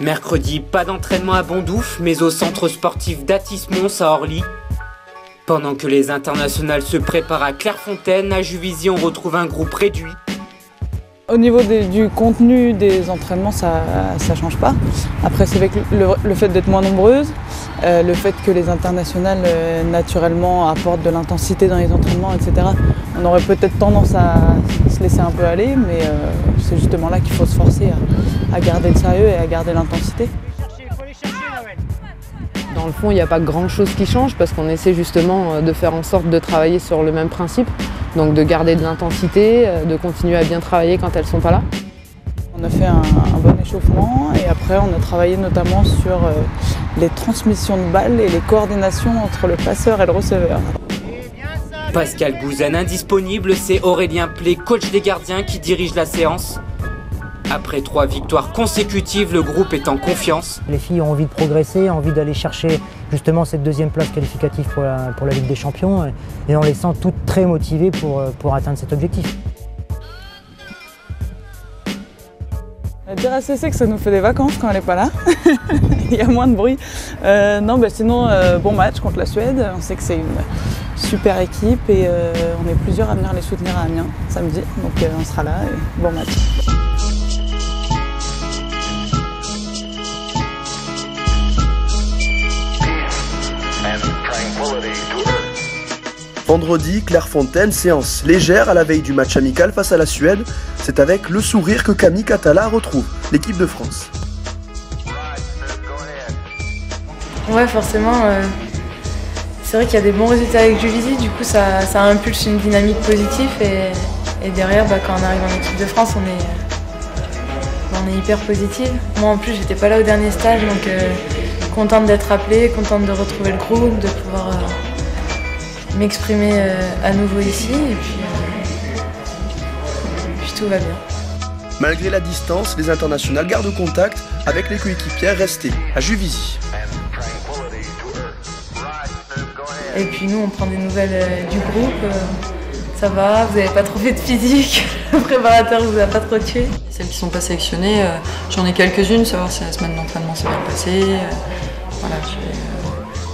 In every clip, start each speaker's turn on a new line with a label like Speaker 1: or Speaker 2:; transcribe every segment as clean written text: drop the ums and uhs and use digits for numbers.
Speaker 1: Mercredi, pas d'entraînement à Bondouf, mais au centre sportif d'Atis-Mons à Orly. Pendant que les internationales se préparent à Clairefontaine, à Juvisy, on retrouve un groupe réduit.
Speaker 2: Au niveau du contenu des entraînements, ça change pas. Après, c'est avec le fait d'être moins nombreuses, le fait que les internationales naturellement apportent de l'intensité dans les entraînements, etc. On aurait peut-être tendance à se laisser un peu aller, mais c'est justement là qu'il faut se forcer à garder le sérieux et à garder l'intensité.
Speaker 3: Dans le fond, il n'y a pas grand-chose qui change parce qu'on essaie justement de faire en sorte de travailler sur le même principe. Donc de garder de l'intensité, de continuer à bien travailler quand elles ne sont pas là.
Speaker 2: On a fait un bon échauffement et après on a travaillé notamment sur les transmissions de balles et les coordinations entre le passeur et le receveur.
Speaker 1: Pascal Gouzan indisponible, c'est Aurélien Play, coach des gardiens, qui dirige la séance. Après 3 victoires consécutives, le groupe est en confiance.
Speaker 4: Les filles ont envie de progresser, ont envie d'aller chercher justement cette 2e place qualificative pour la Ligue des Champions et on les sent toutes très motivées pour atteindre cet objectif.
Speaker 2: Dire à CC que ça nous fait des vacances quand elle n'est pas là, il y a moins de bruit. Sinon, bon match contre la Suède, on sait que c'est une super équipe et on est plusieurs à venir les soutenir à Amiens samedi, donc on sera là et bon match.
Speaker 5: Vendredi, Clairefontaine, séance légère à la veille du match amical face à la Suède. C'est avec le sourire que Camille Catala retrouve l'équipe de France.
Speaker 6: Ouais, forcément, c'est vrai qu'il y a des bons résultats avec Juvisy, du coup ça impulse une dynamique positive et derrière, quand on arrive en équipe de France, on est hyper positive. Moi en plus, j'étais pas là au dernier stage, donc contente d'être appelée, contente de retrouver le groupe, de pouvoir m'exprimer à nouveau ici et puis tout va bien.
Speaker 5: Malgré la distance, les internationales gardent contact avec les coéquipières restées à Juvisy.
Speaker 6: Et puis nous on prend des nouvelles du groupe, ça va, vous n'avez pas trop fait de physique, le préparateur vous a pas trop tué.
Speaker 7: Celles qui ne sont pas sélectionnées, j'en ai quelques-unes, savoir si la semaine d'entraînement s'est bien passée. Voilà,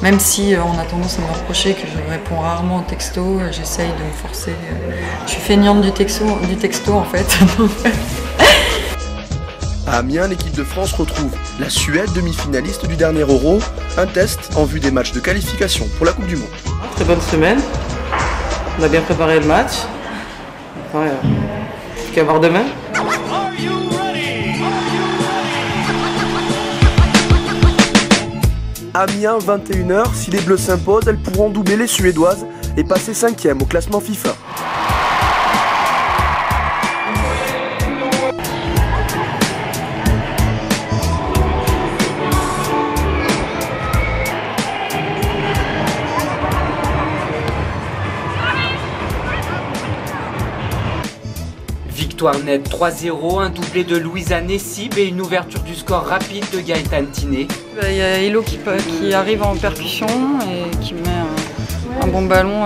Speaker 7: même si on a tendance à me reprocher que je réponds rarement aux textos, j'essaye de me forcer. Je suis feignante du texto en fait.
Speaker 5: À Amiens, l'équipe de France retrouve la Suède, demi-finaliste du dernier Euro, un test en vue des matchs de qualification pour la Coupe du Monde.
Speaker 8: Très bonne semaine, on a bien préparé le match, plus qu'à voir demain.
Speaker 5: Amiens, 21h, si les Bleus s'imposent, elles pourront doubler les Suédoises et passer 5e au classement FIFA.
Speaker 1: Victoire nette 3-0, un doublé de Louisa Nessib et une ouverture du score rapide de Gaëtan Tiné.
Speaker 7: Il y a Hello qui arrive en percussion et qui met un bon ballon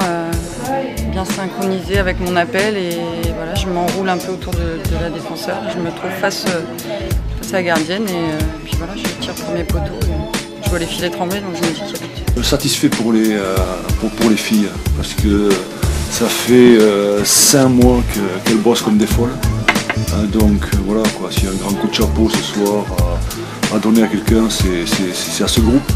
Speaker 7: bien synchronisé avec mon appel et voilà, je m'enroule un peu autour de la défenseur. Je me trouve face à la gardienne et puis voilà, je tire pour mes poteaux. Je vois les filets trembler donc je me dis qu'il y a but.
Speaker 9: Satisfait pour les filles parce que ça fait 5 mois qu'elles bossent comme des folles. Donc voilà, s'il y a un grand coup de chapeau ce soir à donner à quelqu'un, c'est à ce groupe.